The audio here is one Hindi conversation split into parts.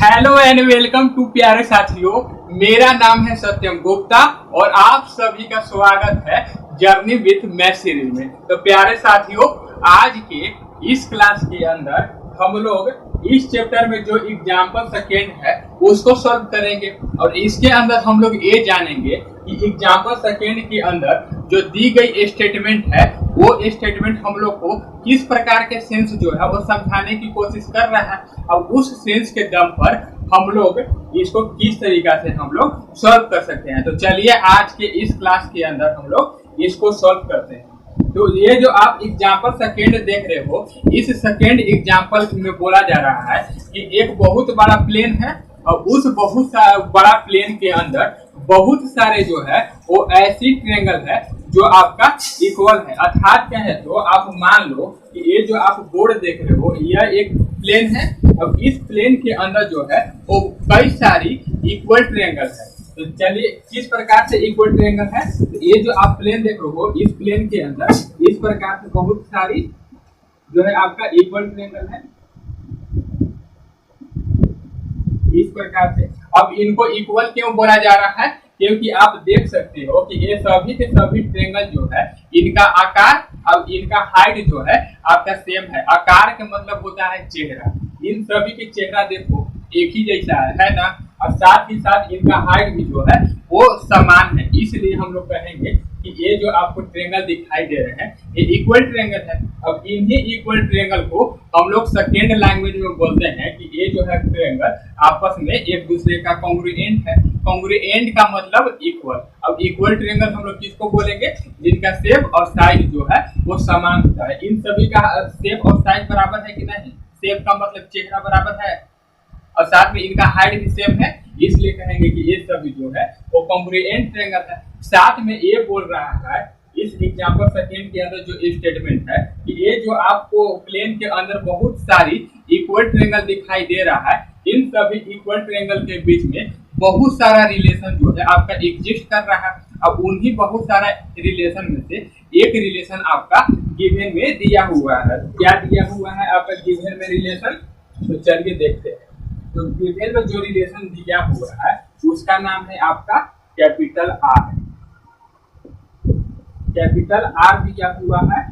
हेलो एंड वेलकम टू प्यारे साथियों। मेरा नाम है सत्यम गुप्ता और आप सभी का स्वागत है जर्नी विथ मैथ सीरीज में। तो प्यारे साथियों, आज के इस क्लास के अंदर हम लोग इस चैप्टर में जो एग्जाम्पल सेकेंड है उसको सॉल्व करेंगे और इसके अंदर हम लोग ये जानेंगे कि एग्जाम्पल सेकेंड के अंदर जो दी गई स्टेटमेंट है वो स्टेटमेंट हम लोग को किस प्रकार के सेंस जो है वो समझाने की कोशिश कर रहा है और उस सेंस के दम पर हम लोग इसको किस तरीका से हम लोग सॉल्व कर सकते हैं। तो चलिए आज के इस क्लास के अंदर हम लोग इसको सॉल्व करते हैं। तो ये जो आप एग्जाम्पल सेकेंड देख रहे हो, इस सेकेंड एग्जाम्पल में बोला जा रहा है कि एक बहुत बड़ा प्लेन है और उस बहुत बड़ा प्लेन के अंदर बहुत सारे जो है वो ऐसी ट्रायंगल है जो आपका इक्वल है। अर्थात क्या है, तो आप मान लो कि ये जो आप बोर्ड देख रहे हो यह एक प्लेन है और इस प्लेन के अंदर जो है वो कई सारी इक्वल ट्रायंगल है। तो चलिए किस प्रकार से इक्वल ट्रायंगल है, तो ये जो आप प्लेन देख रहे हो इस प्लेन के अंदर इस प्रकार से बहुत सारी जो है आपका इक्वल ट्रायंगल है इस प्रकार से। अब इनको इक्वल क्यों बोला जा रहा है, क्योंकि आप देख सकते हो कि ये सभी के सभी ट्रायंगल जो है इनका आकार और इनका हाइट जो है आपका सेम है। आकार का मतलब होता है चेहरा, इन सभी के चेहरा देखो एक ही जैसा है ना, और साथ ही साथ इनका हाइट भी जो है वो समान है। इसलिए हम लोग कहेंगे कि ये जो आपको ट्रायंगल दिखाई दे रहे हैं ये इक्वल ट्रायंगल है। अब इन्हीं इक्वल ट्रायंगल को हम लोग सेकेंड लैंग्वेज में बोलते हैं कि ये जो है ट्रायंगल आपस में एक दूसरे का कॉन्ग्रुएंट है। कॉन्ग्रुएंट का मतलब इक्वल। अब इक्वल ट्रायंगल हम लोग किसको बोलेंगे, जिनका शेप और साइज जो है वो समान होता है। इन सभी का शेप और साइज बराबर है कि नहीं, शेप का मतलब चेहरा बराबर है और साथ में इनका हाइट भी सेम है, इसलिए कहेंगे कि ये सभी जो है वो कॉन्ग्रुएंट ट्रायंगल है। साथ में ये बोल रहा है इस एग्जांपल सेकेंड के अंदर जो स्टेटमेंट है कि ये जो आपको प्लेन के अंदर बहुत सारी इक्वल ट्रायंगल दिखाई दे रहा है, इन सभी इक्वल ट्रायंगल के बीच में बहुत सारा रिलेशन जो है आपका एग्जिस्ट कर रहा है। अब उन्हीं बहुत सारा रिलेशन में से एक रिलेशन आपका गिवन में दिया हुआ है। क्या दिया हुआ है आपका गिवन में रिलेशन, तो चलिए देखते हैं। तो गिवन में जो रिलेशन दिया हुआ है उसका नाम है आपका कैपिटल आर। कैपिटल आर दिया हुआ है।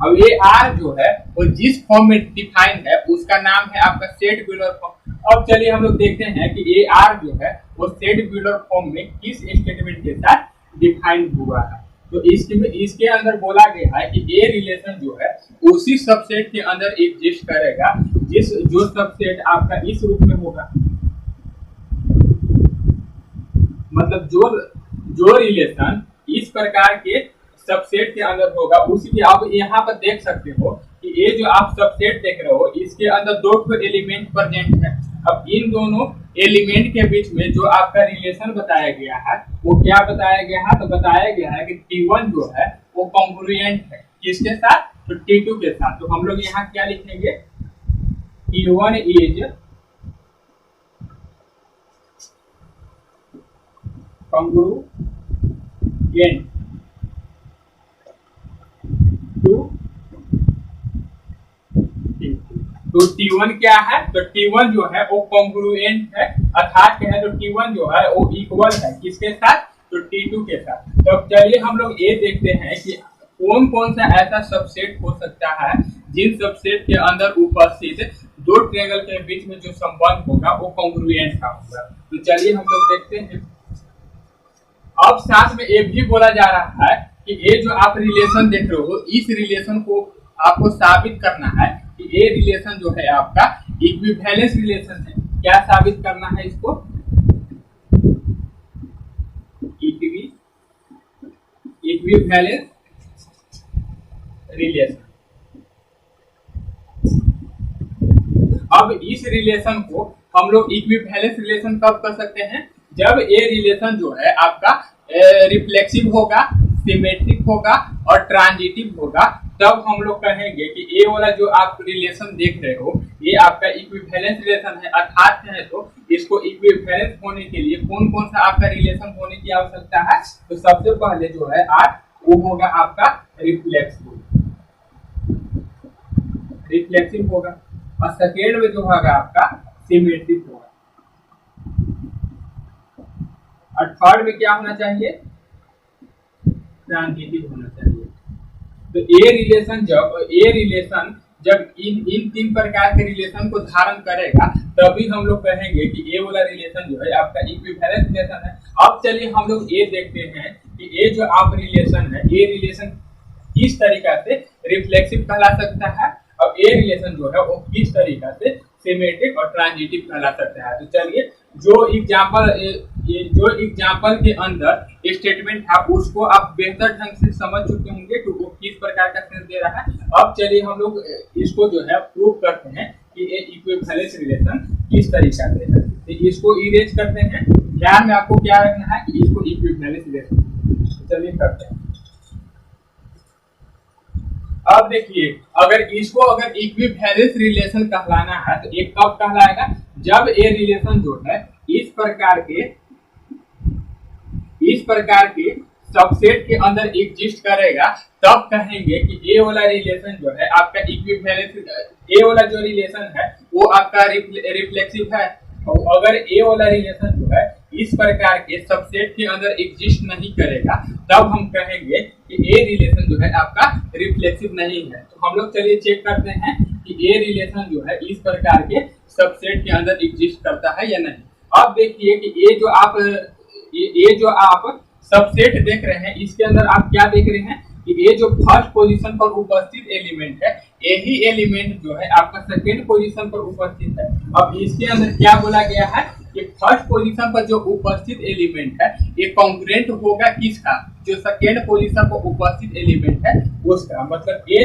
अब ये आर जो है वो जिस फॉर्म में डिफाइन है उसका नाम है आपका सेट ब्यूलर फॉर्म। अब चलिए हम लोग देखते हैं कि ये आर जो है वो सेट ब्यूलर फॉर्म में किस स्टेटमेंट के साथ डिफाइन हुआ है। तो इसके अंदर बोला गया है कि ये रिलेशन जो है उसी सबसेट के अंदर एग्जिस्ट करेगा जो सबसेट आपका इस रूप में होगा। मतलब जो रिलेशन इस प्रकार के सबसेट के अंदर होगा उसी के। आप यहाँ पर देख सकते हो कि ये जो आप सबसेट देख रहे हो इसके अंदर दो एलिमेंट प्रेजेंट है। अब इन दोनों एलिमेंट के बीच में जो आपका रिलेशन बताया गया है वो क्या बताया गया है, तो बताया गया है कि T1 जो है वो कॉन्ग्रुएंट है किसके साथ, तो T2 के साथ। तो हम लोग यहाँ क्या लिखेंगे, T1 इज कॉन्ग्रुएंट तो T1 क्या है, तो T1 जो है वो कॉन्ग्रुएंट है। अर्थात क्या है, तो T1 जो है वो इक्वल है किसके साथ, तो T2 के साथ। तो अब चलिए हम लोग ये देखते हैं कि कौन कौन सा ऐसा सबसेट हो सकता है जिन सबसेट के अंदर उपस्थित दो ट्रायंगल के बीच में जो संबंध होगा वो कॉन्ग्रुएंट का होगा। तो चलिए हम लोग देखते हैं। अब साथ में ये भी बोला जा रहा है कि ये जो आप रिलेशन देख रहे हो इस रिलेशन को आपको साबित करना है कि ये रिलेशन जो है आपका इक्विवेलेंस रिलेशन है। क्या साबित करना है इसको, इक्विवेलेंस रिलेशन। अब इस रिलेशन को हम लोग इक्विवेलेंस रिलेशन कब कर सकते हैं, जब ये रिलेशन जो है आपका रिफ्लेक्सिव होगा, सिमेट्रिक होगा और ट्रांजिटिव होगा, तब हम लोग कहेंगे कि ये वाला जो आप रिलेशन देख रहे हो ये आपका इक्विवेलेंस रिलेशन है। अर्थात है तो इसको इक्विवेलेंस होने के लिए कौन कौन सा आपका रिलेशन होने की आवश्यकता है, तो सबसे पहले जो है आर वो होगा आपका रिफ्लेक्सिव होगा और सेकेंड में जो होगा आपका सिमेट्रिक होगा। और थर्ड में क्या होना चाहिए, ट्रांजिटिव होना चाहिए। तो ए रिलेशन जब इन तीन प्रकार के रिलेशन को धारण करेगा तभी हम लोग कहेंगे कि ए वाला रिलेशन जो है आपका इक्विवेलेंस रिलेशन है। अब चलिए हम लोग ये देखते हैं कि ये जो आप रिलेशन है, ये रिलेशन किस तरीका से रिफ्लेक्सिव कहला सकता है और ये रिलेशन जो है वो किस तरीका से सिमेट्रिक और ट्रांजिटिव कहला सकता है। तो चलिए जो एग्जाम्पल के अंदर स्टेटमेंट था उसको आप बेहतर ढंग से समझ चुके होंगे कि वो किस प्रकार का सेंस दे रहा है। अब चलिए हम लोग इसको जो है प्रूव करते हैं कि ये इक्विवेलेंस रिलेशन किस तरीका से है। तो इसको इरेज करते हैं। ध्यान में आपको क्या रखना है कि इसको इक्विवेलेंस रिलेशन, चलिए करते हैं। अब देखिए अगर इक्विवेलेंस रिलेशन कहलाना है तो एक कब कहलाएगा, जब ये रिलेशन जो है इस प्रकार के सबसेट के अंदर एग्जिस्ट करेगा तब कहेंगे कि ये वाला रिलेशन जो है आपका इक्विवेलेंस, ये वाला जो रिलेशन है वो आपका रिफ्लेक्सिव है। और अगर ये वाला रिलेशन जो है इस प्रकार के सबसेट के अंदर एग्जिस्ट नहीं करेगा तब हम कहेंगे कि ये रिलेशन जो है आपका रिफ्लेक्सिव नहीं है। तो हम लोग चलिए चेक करते हैं कि ये रिलेशन जो है इस प्रकार के सबसेट के अंदर एग्जिस्ट करता है या नहीं। अब देखिए कि ये जो आप सबसेट देख रहे हैं इसके अंदर आप क्या देख रहे हैं कि ये जो फर्स्ट पोजीशन पर उपस्थित एलिमेंट है यही एलिमेंट जो है आपका सेकेंड पोजीशन पर उपस्थित है। अब इसके अंदर क्या बोला गया है कि फर्स्ट पोजीशन पर जो उपस्थित एलिमेंट है ये कॉन्ग्रुएंट होगा किसका, जो सेकेंड पोजीशन पर उपस्थित एलिमेंट है उसका। मतलब ये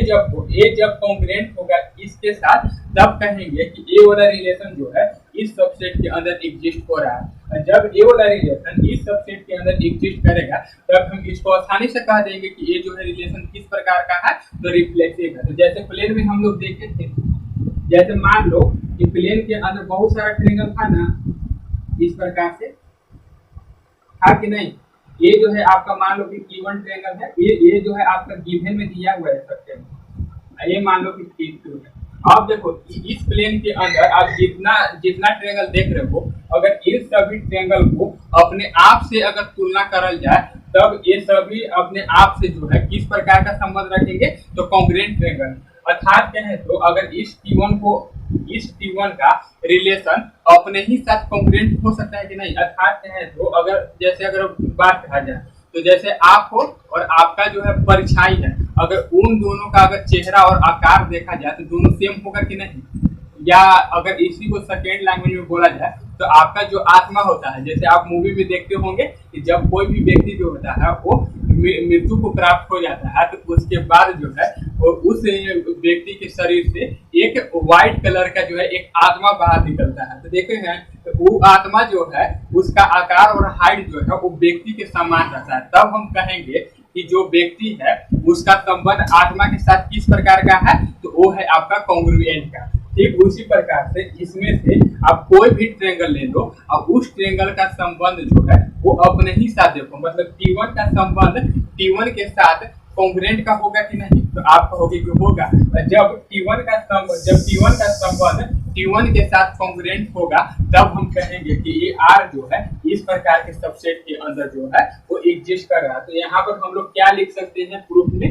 जब कॉन्ग्रुएंट होगा इसके साथ तब कहेंगे कि ये वाला रिलेशन जो है इस सबसेट के अंदर एग्जिस्ट हो रहा है। जब ये वाला रिलेशन इस सबसेट के अंदर एग्जिस्ट करेगा तब हम इसको आसानी से कह देंगे कि ये जो है रिलेशन किस प्रकार का है, तो रिफ्लेक्सिव है। तो जैसे प्लेन में हम लोग देखे थे, जैसे मान लो कि प्लेन के अंदर बहुत सारा ट्रायंगल था ना, इस प्रकार से था कि नहीं। ये जो है आपका मान लो कि T1 ट्रायंगल है, ये जो है आपका गिवन में दिया हुआ है सबसे, ये मान लो कि T2 है। अब देखो इस प्लेन के अंदर आप जितना ट्रायंगल देख रहे हो अगर ये सभी ट्रायंगल को अपने आप से अगर तुलना करल जाए तब ये सभी अपने आप से जो है किस प्रकार का संबंध रखेंगे, तो कॉन्ग्रुएंट ट्रायंगल। अर्थात कहें तो अगर इस T1 का रिलेशन अपने ही साथ कॉन्ग्रुएंट हो सकता है कि नहीं। अर्थात कहें तो अगर बात कहा जाए तो जैसे आप हो और आपका जो है परछाई है, अगर उन दोनों का अगर चेहरा और आकार देखा जाए तो दोनों सेम होगा कि नहीं। या अगर इसी को सेकेंड लैंग्वेज में बोला जाए तो आपका जो आत्मा होता है, जैसे आप मूवी में देखते होंगे कि जब कोई भी व्यक्ति जो होता है वो मृत्यु को प्राप्त हो जाता है तो उसके बाद जो है उस व्यक्ति के शरीर से एक व्हाइट कलर का जो है एक आत्मा बाहर निकलता है। तो देखे हैं तो वो आत्मा जो है उसका आकार और हाइट जो है वो व्यक्ति के समान रहता है। तब हम कहेंगे कि जो व्यक्ति है उसका संबंध आत्मा के साथ किस प्रकार का है, तो वो है आपका कॉन्ग्रुएंट का। ठीक उसी प्रकार से इसमें से आप कोई भी ट्रायंगल ले लो और उस ट्रायंगल का संबंध जो है वो अपने ही साथ देखो। मतलब T1 का संबंध T1 के साथ कॉन्ग्रुएंट का होगा कि नहीं, तो आप कहोगे कि होगा। जब T1 का संबंध T1 के साथ कॉन्ग्रुएंट होगा तब हम कहेंगे कि ये R जो है इस प्रकार के सबसेट के अंदर जो है वो एग्जिस्ट कर रहा है। तो यहाँ पर हम लोग क्या लिख सकते हैं प्रूफ में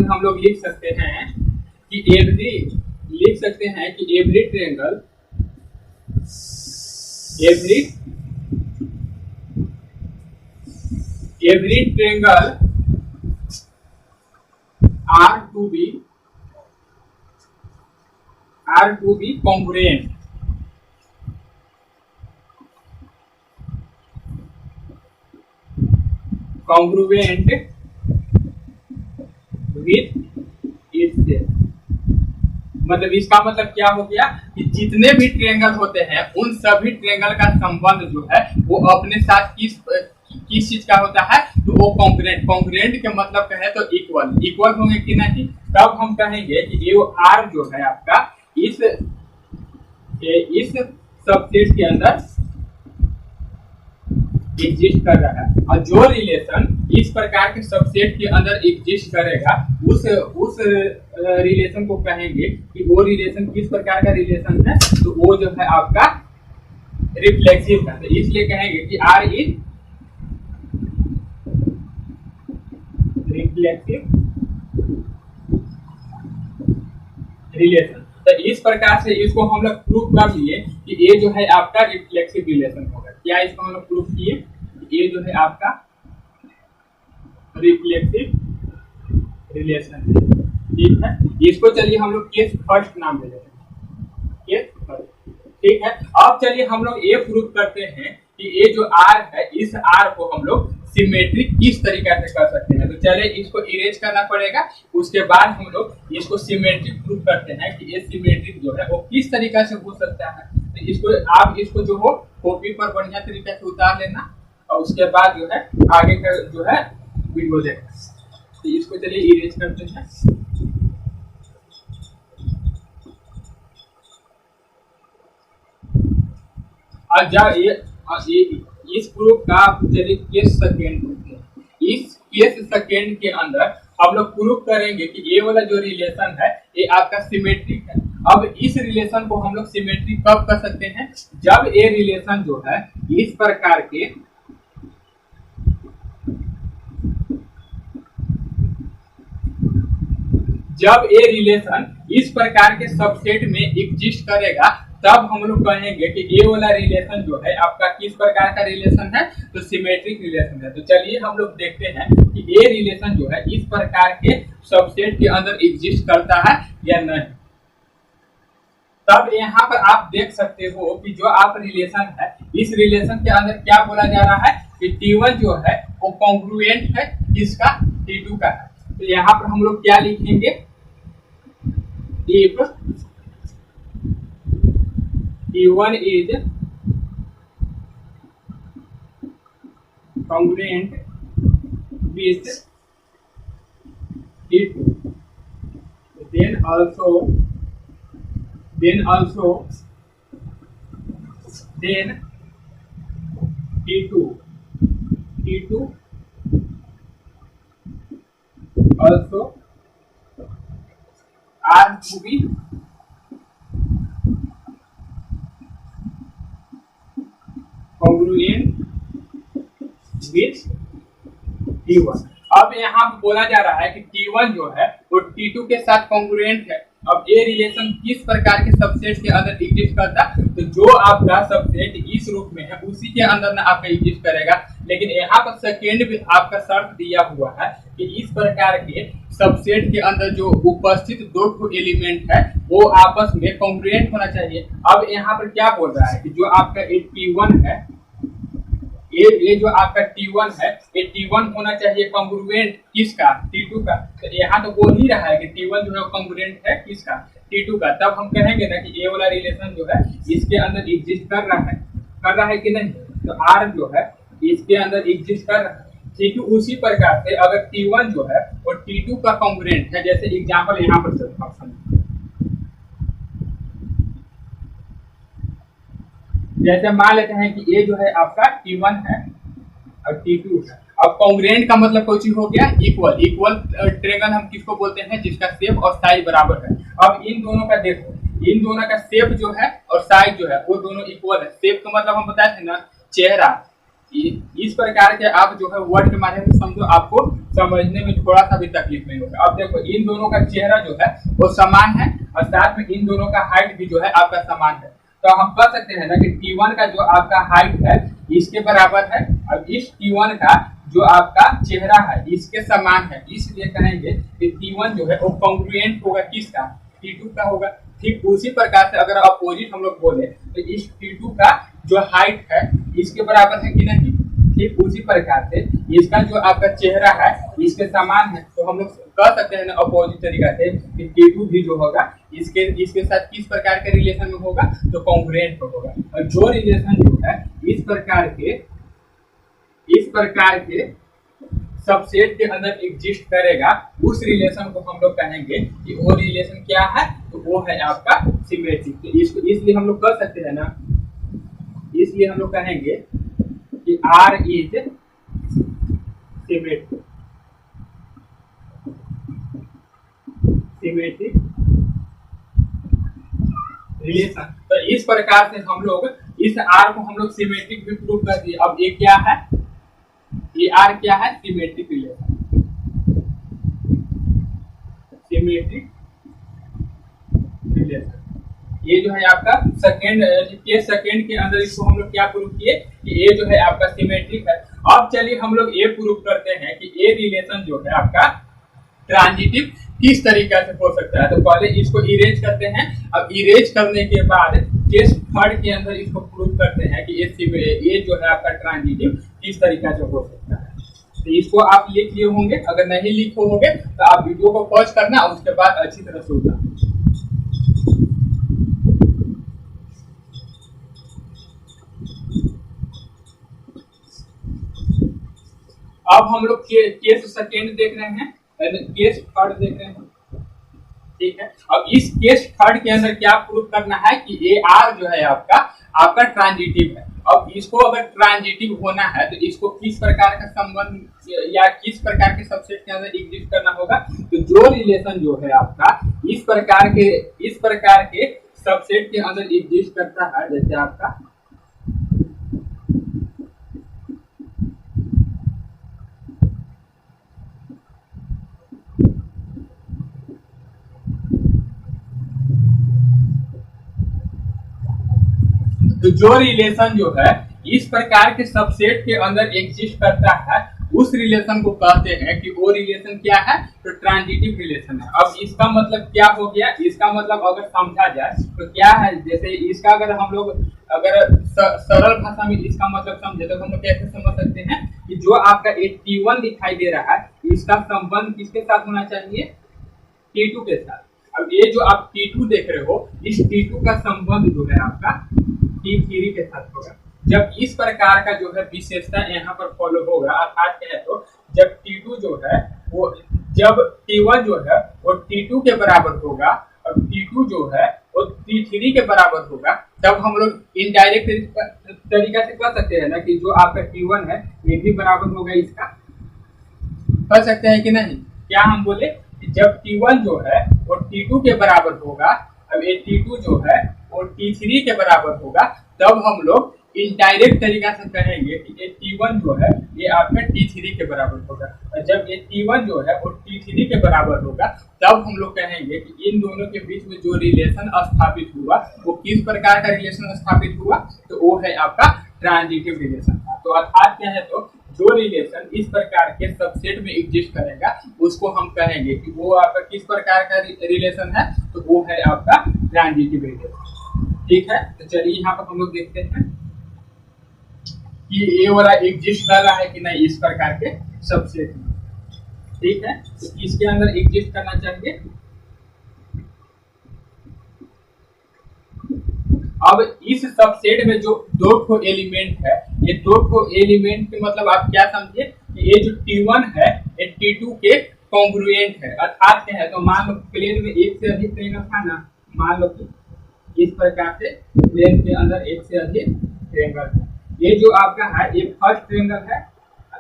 हम लोग लिख सकते हैं कि every triangle are to be congruent with itself। मतलब इसका मतलब क्या हो गया कि जितने भी ट्रायंगल होते हैं उन सभी ट्रायंगल का संबंध जो है वो अपने साथ किस चीज का होता है, तो वो कॉन्ग्रुएंट के मतलब कहे तो इक्वल होंगे कि नहीं। तब हम कहेंगे कि ये R जो है आपका इस सबसेट के अंदर एग्जिस्ट कर रहा है। और जो रिलेशन इस प्रकार के सबसेट के अंदर एग्जिस्ट करेगा उस रिलेशन को कहेंगे कि वो रिलेशन किस प्रकार का रिलेशन है, तो वो जो है आपका रिफ्लेक्सिव है, तो इसलिए कहेंगे कि आर इज रिफ्लेक्सिव रिलेशन। तो इस प्रकार से इसको हम लोग प्रूव कर लिए कि ये जो है आपका रिफ्लेक्सिव रिलेशन होगा। क्या इसको हम लोग प्रूव किए कि ये जो है आपका रिफ्लेक्सिव रिलेशन है। ठीक है, इसको चलिए हम लोग केस फर्स्ट नाम दे देते हैं, केस फर्स्ट। ठीक है, अब चलिए हम लोग ये प्रूव करते हैं कि ये जो आर है, इस आर को हम लोग सिमेट्रिक किस तरीके से कर सकते हैं। तो चलिए इसको इरेज करना पड़ेगा, उसके बाद हम लोग इसको सिमेट्रिक प्रूव करते हैं कि ये सिमेट्रिक जो है वो किस तरीके से हो सकता है। तो इसको आप इसको जो हो कॉपी पर बढ़िया तरीके से उतार लेना और उसके बाद जो है आगे का जो है वीडियो देखना। तो इसको चलिए इरेज करते हैं। और जब ये इस प्रूफ का चलिए केस सेकेंड होते हैं। इस केस सेकेंड के अंदर हम लोग प्रूफ करेंगे कि ये वाला जो रिलेशन है ये आपका सिमेट्रिक है। अब इस रिलेशन को हम लोग सिमेट्रिक कब कर सकते हैं, जब ये रिलेशन जो है इस प्रकार के जब ये रिलेशन इस प्रकार के सबसेट में एग्जिस्ट करेगा, तब हम लोग कहेंगे कि ये वाला रिलेशन जो है आपका किस प्रकार का रिलेशन है, तो सिमेट्रिक रिलेशन है। तो चलिए हम लोग देखते हैं कि ये रिलेशन जो है इस प्रकार के सबसेट के अंदर एग्जिस्ट करता है या नहीं। तब यहाँ पर आप देख सकते हो कि जो आप रिलेशन है, इस रिलेशन के अंदर क्या बोला जा रहा है कि T1 जो है वो कॉन्ग्रुएंट है किसका, T2 का है। तो यहाँ पर हम लोग क्या लिखेंगे, if T1 is congruent with T2, then also T2 also are to be congruent with T1। अब यहाँ पे बोला जा रहा है कि T1 जो है वो T2 के साथ कॉन्ग्रुएंट है। अब ये रिलेशन किस प्रकार के सबसेट के अंदर एग्जिस्ट करता है, तो जो आपका सबसेट इस रूप में है उसी के अंदर ना आपका एग्जिस्ट करेगा। लेकिन यहाँ पर सेकेंड भी आपका शर्त दिया हुआ है कि इस प्रकार के सबसेट के अंदर जो उपस्थित दो एलिमेंट है वो आपस में कॉन्ग्रुएंट होना चाहिए। अब यहाँ पर क्या बोल रहा है कि जो आपका T1 है, ये जो आपका T1 है, ये T1 होना चाहिए कॉन्ग्रुएंट किसका, T2 का। तो यहाँ तो बोल ही रहा है कि T1 जो है कॉन्ग्रुएंट है किसका, T2 का। तब हम कहेंगे ना कि ये वाला रिलेशन जो है इसके अंदर एग्जिस्ट कर रहा है कि नहीं। तो R जो है इसके अंदर एग्जिस्ट कर रहा है। ठीक है, उसी प्रकार से अगर T1 जो है वो T2 का कॉन्ग्रुएंट है, जैसे एग्जाम्पल यहाँ पर जैसे मान लेते हैं कि ये जो है आपका T1 है और T2 है। अब कॉन्ग्रुएंट का मतलब कोई चीज हो गया इक्वल ट्रायंगल हम किसको बोलते हैं, जिसका शेप और साइज बराबर है। अब इन दोनों का देखो, इन दोनों का शेप जो है और साइज जो है वो दोनों इक्वल है। शेप का मतलब हम बताए थे ना, चेहरा। इस प्रकार के आप जो है वर्ड के माध्यम से समझो, आपको समझने में थोड़ा सा भी तकलीफ नहीं होगा। अब देखो इन दोनों का चेहरा जो है वो समान है और साथ में इन दोनों का हाइट भी जो है आपका समान है। तो हम कह सकते हैं ना कि T1 का जो आपका हाइट है इसके बराबर है और इस T1 का जो आपका चेहरा है इसके समान है। इसलिए कहेंगे कि T1 जो है वो कॉन्ग्रुएंट होगा किसका, T2 का होगा। ठीक उसी प्रकार से अगर अपोजिट हम लोग बोले तो इस T2 का जो हाइट है इसके बराबर है कि नहीं। ठीक उसी प्रकार से इसका जो आपका चेहरा है इसके समान है। तो हम लोग कह सकते हैं ना अपोजिट तरीका से कि T2 भी जो होगा इसके साथ किस प्रकार के रिलेशन में होगा, तो कॉन्ग्रुएंट होगा। और जो रिलेशन जो है इस प्रकार के सबसेट के अंदर एग्जिस्ट करेगा, उस रिलेशन को हम लोग कहेंगे कि वो रिलेशन क्या है, तो वो है आपका सिमेट्रिक। तो इसलिए हम लोग कह सकते हैं ना, इसलिए हम लोग कहेंगे कि R इज सिमेट्रिक रिलेशन। तो इस प्रकार से हम लोग इस आर को हम लोग सिमेट्रिक भी प्रूव कर दिए। अब ये क्या है, ये आर क्या है, सिमेट्रिक रिलेशन, सिमेट्रिक रिलेशन। ये जो है आपका सेकेंड केस सेकेंड के अंदर इसको हम लोग क्या प्रूव किए कि ये जो है आपका सिमेट्रिक है। अब चलिए हम लोग ये प्रूव करते हैं कि ये रिलेशन जो है आपका ट्रांजिटिव किस तरीके से हो सकता है। तो पहले इसको इरेज करते हैं। अब इरेज करने के बाद केस थर्ड के अंदर इसको प्रूव करते हैं कि ये जो है आपका ट्रांजिटिव किस तरीके से हो सकता है। तो इसको आप लिख लिए होंगे, अगर नहीं लिखे होंगे तो आप वीडियो को पॉज करना, उसके बाद अच्छी तरह सुनना। अब हम लोग केस सेकेंड देख रहे हैं, केस थर्ड देख रहे हैं, ठीक है। अब इस केस थर्ड के अंदर क्या प्रूव करना है कि ए आर जो है आपका ट्रांजिटिव है। अब इसको अगर ट्रांजिटिव होना है तो इसको किस प्रकार का संबंध या किस प्रकार के सबसेट के अंदर एग्जिस्ट करना होगा। तो जो रिलेशन जो है आपका इस प्रकार के सबसेट के अंदर एग्जिस्ट करता है, जैसे आपका तो जो रिलेशन जो है इस प्रकार के सबसेट के अंदर एग्जिस्ट करता है, उस रिलेशन को कहते हैं कि वो रिलेशन क्या है, तो ट्रांजिटिव रिलेशन है। अब इसका मतलब क्या हो गया, इसका मतलब अगर समझा जाए तो क्या है, जैसे इसका अगर हम लोग अगर सरल भाषा में इसका मतलब समझे तो हम लोग कैसे समझ सकते हैं कि जो आपका एक T1 दिखाई दे रहा है, इसका संबंध किसके साथ होना चाहिए, T2 के साथ। अब ये जो आप T2 देख रहे हो, इस T2 का संबंध जो है आपका T3 के साथ होगा। जब इस प्रकार का जो है विशेषता यहाँ पर फॉलो होगा, अर्थात क्या है, तो जब T2 जो है वो जब T1 जो है वो T2 के बराबर होगा और T2 जो है वो T3 के बराबर होगा, तब हम लोग इनडायरेक्ट तरीका से कह सकते हैं ना कि जो आपका T1 है ये भी बराबर होगा इसका, कह सकते हैं कि नहीं। क्या हम बोले कि जब T1 जो है वो T2 के बराबर होगा, अब ये T2 जो है वो T3 के बराबर होगा, तब हम लोग इनडायरेक्ट तरीका से कहेंगे कि ये T1 जो है ये आपका T3 के बराबर होगा। और जब ये T1 जो है वो T3 के बराबर होगा, तब हम लोग कहेंगे कि इन दोनों के बीच में जो रिलेशन स्थापित हुआ वो किस प्रकार का रिलेशन स्थापित हुआ, तो वो है आपका ट्रांजिटिव रिलेशन। तो अर्थात क्या है, तो जो रिलेशन इस प्रकार के सबसेट में एग्जिस्ट करेगा उसको हम कहेंगे कि वो आपका किस प्रकार का रिलेशन है, तो वो है आपका ट्रांजिटिव रिलेशन, ठीक है। तो चलिए यहाँ पर हम लोग देखते हैं कि ये वाला एग्जिस्ट कर रहा है कि नहीं इस प्रकार के सबसेट में, ठीक है। तो इसके अंदर एग्जिस्ट करना चाहिए। अब इस सबसेट में जो दो ठो एलिमेंट है, ये दो ठो एलिमेंट के मतलब आप क्या समझिए कि ये जो T1 है ये T2 के कॉन्ग्रुएंट है। अर्थात क्या है, तो मान लो प्लेन में एक से अधिक ट्रायंगल था ना, मान लो कि इस प्रकार से प्लेन के अंदर एक से अधिक ट्रायंगल है। ये जो आपका है ये फर्स्ट ट्रायंगल है,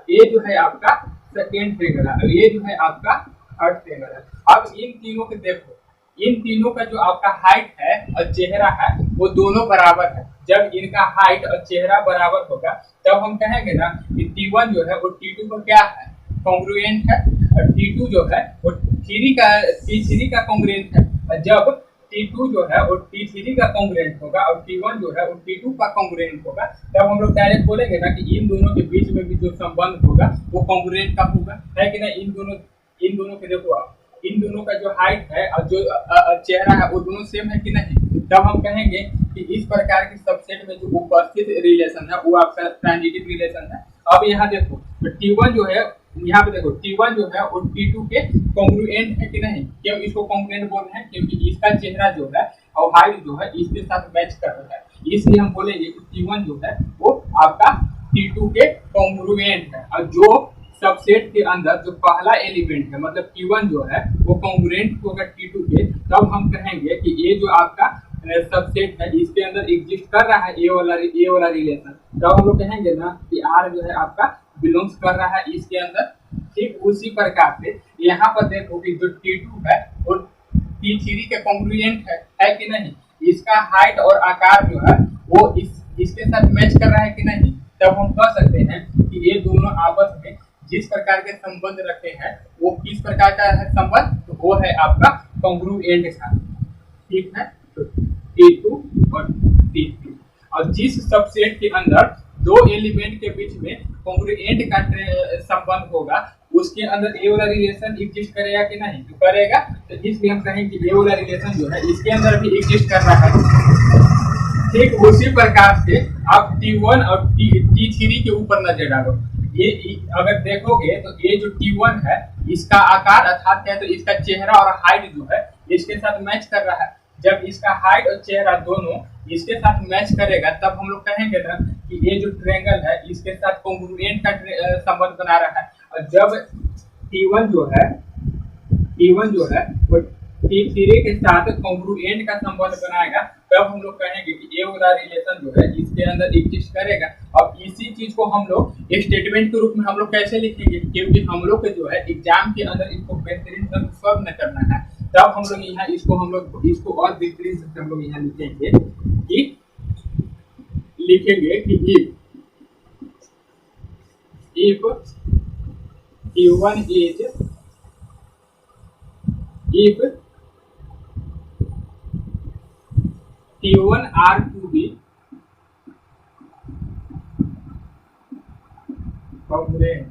ये जो है आपका सेकेंड ट्रायंगल है, ये जो है आपका थर्ड ट्रायंगल है। अब इन तीनों के देखो, इन तीनों का जो आपका हाइट है और चेहरा है वो दोनों बराबर है। जब इनका हाइट और चेहरा बराबर होगा तब हम कहेंगे ना कि T1 जो है वो T2 का क्या है, कॉन्ग्रुएंट है, और T2 जो है वो T3 का कॉन्ग्रुएंट है। और जब T2 जो है वो T3 का कॉन्ग्रुएंट होगा और T1 जो है वो T2 का कॉन्ग्रुएंट होगा, तब हम लोग डायरेक्ट बोलेंगे ना कि इन दोनों के बीच में भी जो संबंध होगा वो कॉन्ग्रुएंट का होगा, है कि नहीं। इन दोनों के देखो आप, इन दोनों का जो हाइट है और जो चेहरा है वो दोनों सेम है कि नहीं, तब हम कहेंगे कि इस प्रकार के सबसेट में जो उपस्थित रिलेशन है वो आपका ट्रांजिटिव रिलेशन है। अब यहाँ देखो तो T1 जो है, यहाँ पे देखो T1 जो है वो T2 के कॉन्ग्रुएंट है कि नहीं। क्यों इसको कॉन्ग्रुएंट बोल रहे हैं, क्योंकि इसका चेहरा जो है और हाइट जो है इसके साथ मैच कर रहा है, इसलिए हम बोलेंगे कि T1 जो है वो आपका T2 के कॉन्ग्रुएंट है। और जो सबसेट के अंदर जो पहला एलिमेंट है मतलब T1 जो है वो कॉन्ग्रुएंट होगा T2 के, तब हम कहेंगे कि ये जो आपका सबसेट है इसके अंदर एग्जिस्ट कर रहा है ये वाला रिलेशन, तब हम लोग कहेंगे ना कि R जो है आपका बिलोंग्स कर रहा है इसके अंदर। ठीक उसी प्रकार से यहाँ पर देखो कि जो T2 है वो T3 के कॉन्ग्रुएंट है कि नहीं। इसका हाइट और आकार जो है वो इसके मैच कर रहा है कि नहीं, तब हम कह सकते हैं कि ये दोनों आपस में जिस प्रकार के संबंध रखे हैं वो किस प्रकार का है संबंध, तो वो है आपका कॉन्ग्रुएंट का। ठीक है, तो T2 और T3, और जिस सबसेट के अंदर दो एलिमेंट के बीच में कॉन्ग्रुएंट का संबंध होगा उसके अंदर ये वाला रिलेशन एग्जिस्ट करेगा कि नहीं, तो करेगा, तो इसलिए हम कहेंगे कि ये वाला रिलेशन जो है इसके अंदर भी एग्जिस्ट कर रहा है। ठीक उसी प्रकार से आप T1 और T3 के ऊपर नजर डालो। ये अगर देखोगे तो ये जो T1 है इसका आकार अर्थात क्या है, तो इसका चेहरा और हाइट जो है इसके साथ मैच कर रहा है। जब इसका हाइट और चेहरा दोनों इसके साथ मैच करेगा तब हम लोग कहेंगे ना कि ये जो ट्रायंगल है इसके साथ कॉन्ग्रुएंट का संबंध बना रहा है। और जब T1 जो है वो T3 के साथ कॉन्ग्रुएंट का संबंध बनाएगा तब हम लोग कहेंगे कि ये वाला रिलेशन जो है इसके अंदर एग्जिस्ट करेगा। अब इसी चीज को हम लोग एक स्टेटमेंट के रूप में हम लोग कैसे लिखेंगे, क्योंकि हम लोग के जो है एग्जाम के अंदर इसको बेहतरीन सॉल्व न करना है, तब हम लोग यहाँ इसको और बेहतरीन से हम लोग यहाँ लिखेंगे कि if T1 is if T1 are to be congruent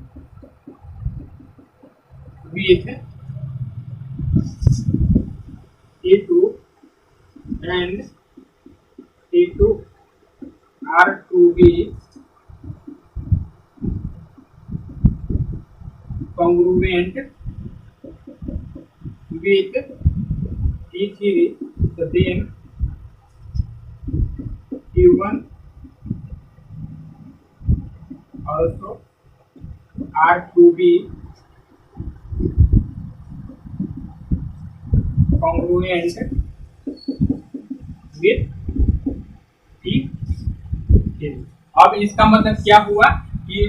with T2 and T2 are to be congruent with T3, so then T1 also are to be congruent with T3। अब इसका मतलब क्या हुआ कि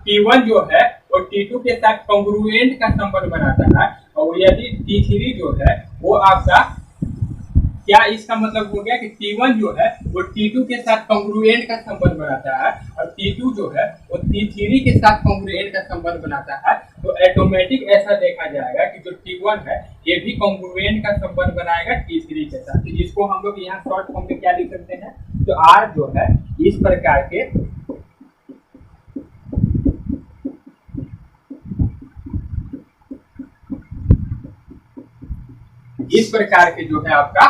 T1 जो है वो T2 के साथ कॉन्ग्रुएंट का संबंध बनाता है, और यदि T3 जो है वो आपका क्या, इसका मतलब हो गया कि T1 जो है वो T2 के साथ कॉन्ग्रुएंट का संबंध बनाता है और T2 जो है वो T3 के साथ कॉन्ग्रुएंट का संबंध बनाता है। तो ऑटोमेटिक ऐसा देखा जाएगा कि जो T1 है ये भी कॉन्ग्रुएंट का संबंध बनाएगा T3 के साथ। तो इसको हम लोग यहाँ शॉर्ट फॉर्म में क्या लिख सकते हैं, तो R जो है इस प्रकार के जो है आपका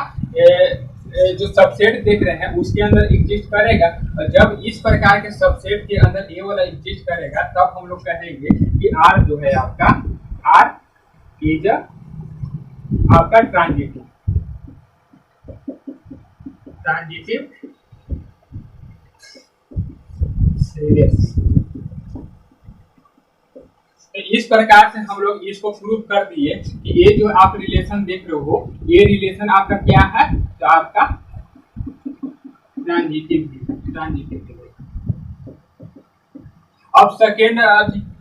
जो सबसेट देख रहे हैं उसके अंदर एग्जिस्ट करेगा। और जब इस प्रकार के सबसेट के अंदर ये वाला एग्जिस्ट करेगा तब हम लोग कहेंगे कि R जो है आपका R इज आपका ट्रांजिटिव सीरीज। तो इस प्रकार से हम लोग इसको प्रूव कर दिए कि ये जो आप रिलेशन देख रहे हो ये रिलेशन आपका क्या है, तो आपका ट्रांजिटिव। अब सेकेंड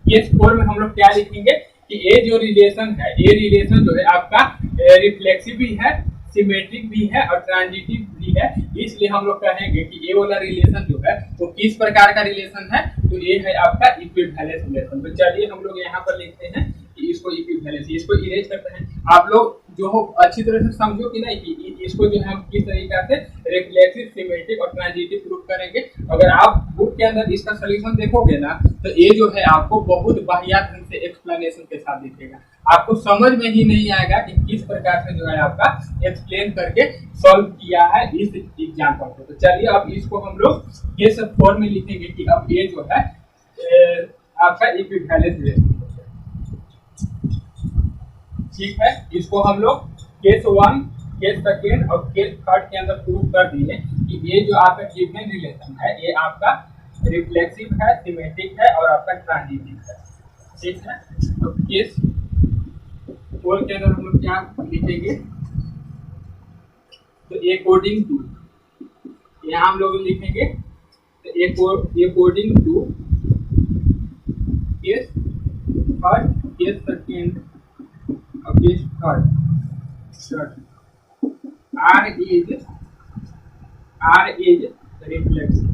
केस 4 में हम लोग क्या लिखेंगे कि ये जो रिलेशन है ये रिलेशन जो है आपका रिफ्लेक्सिव भी है, सिमेट्रिक भी है और ट्रांजिटिव भी है। इसलिए हम लोग कहेंगे कि ये वाला रिलेशन जो है वो किस प्रकार का रिलेशन है, तो ये है आपका इक्विवेलेंस रिलेशन। तो चलिए हम लोग यहाँ पर लिखते हैं कि इसको इक्विवेलेंस, इसको इरेज करते हैं। आप लोग जो हो अच्छी तरह से समझो कि नहीं कि इसको जो है हम किस तरीके से रिफ्लेक्सिव, सिमेट्रिक और ट्रांजिटिव प्रूफ करेंगे। अगर आप बुक के अंदर इसका सॉल्यूशन देखोगे ना तो ये जो है आपको बहुत वाहियात ढंग से एक्सप्लेनेशन के साथ दिखेगा, आपको समझ में ही नहीं आएगा कि किस प्रकार से जो है आपका एक्सप्लेन करके सॉल्व किया है इस एग्जाम्पल को। तो चलिए अब इसको हम लोग ये सब फॉर्म में लिखेंगे कि अब ये जो है आपका इक्विवेलेंस रिलेशन। ठीक है, इसको हम लोग केस 1, केस 2 और केस 3 के अंदर प्रूव कर दिए कि ये जो आपका गिवन रिलेशन है ये आपका रिफ्लेक्सिव है, सिमेट्रिक है और आपका ट्रांजिटिव है। ठीक है, तो केस 4 के अंदर हम लोग क्या लिखेंगे, तो अकॉर्डिंग टू, यहाँ हम लोग लिखेंगे अकॉर्डिंग टू केस 1, केस 2 और case 3, R is reflexive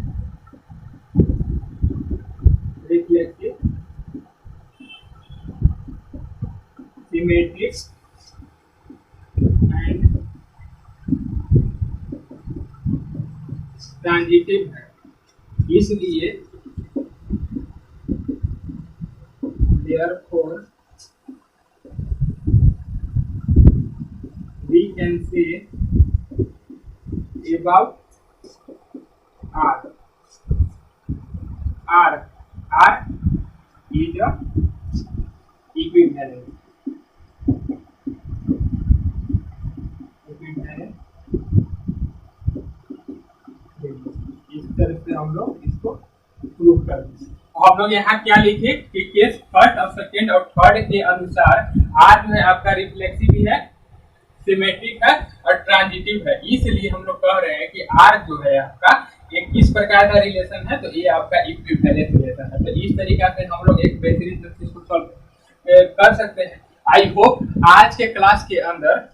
transitive है, इसलिए therefore we can say about R. R is a equivalent इस तरह से हम लोग इसको प्रूव कर दें। हम लोग यहाँ क्या लिखे कि केस फर्स्ट और सेकेंड और थर्ड के अनुसार आर जो है आपका रिफ्लेक्सिव भी है, सिमेट्रिक है और ट्रांजिटिव है। इसलिए हम लोग कह रहे हैं कि आर जो है आपका एक किस प्रकार का रिलेशन है, तो ये आपका इक्विवेलेंट रिलेशन है। तो इस तरीका से हम लोग एक बेहतरीन चीज को सॉल्व कर सकते हैं। आई होप आज के क्लास के अंदर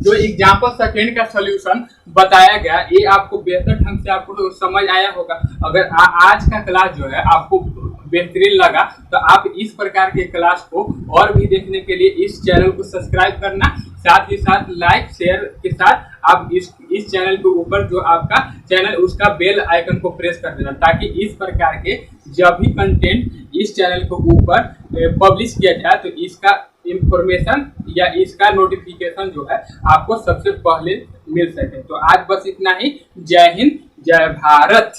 जो एग्जाम्पल सेकेंड का सॉल्यूशन बताया गया ये आपको बेहतर ढंग से आपको समझ आया होगा। अगर आज का क्लास जो है आपको बेहतरीन लगा तो आप इस प्रकार के क्लास को और भी देखने के लिए इस चैनल को सब्सक्राइब करना, साथ ही साथ लाइक शेयर के साथ आप इस चैनल के ऊपर जो आपका चैनल उसका बेल आइकन को प्रेस कर देना, ताकि इस प्रकार के जब भी कंटेंट इस चैनल के ऊपर पब्लिश किया जाए तो इसका इंफॉर्मेशन या इसका नोटिफिकेशन जो है आपको सबसे पहले मिल सके। तो आज बस इतना ही। जय हिंद, जय भारत।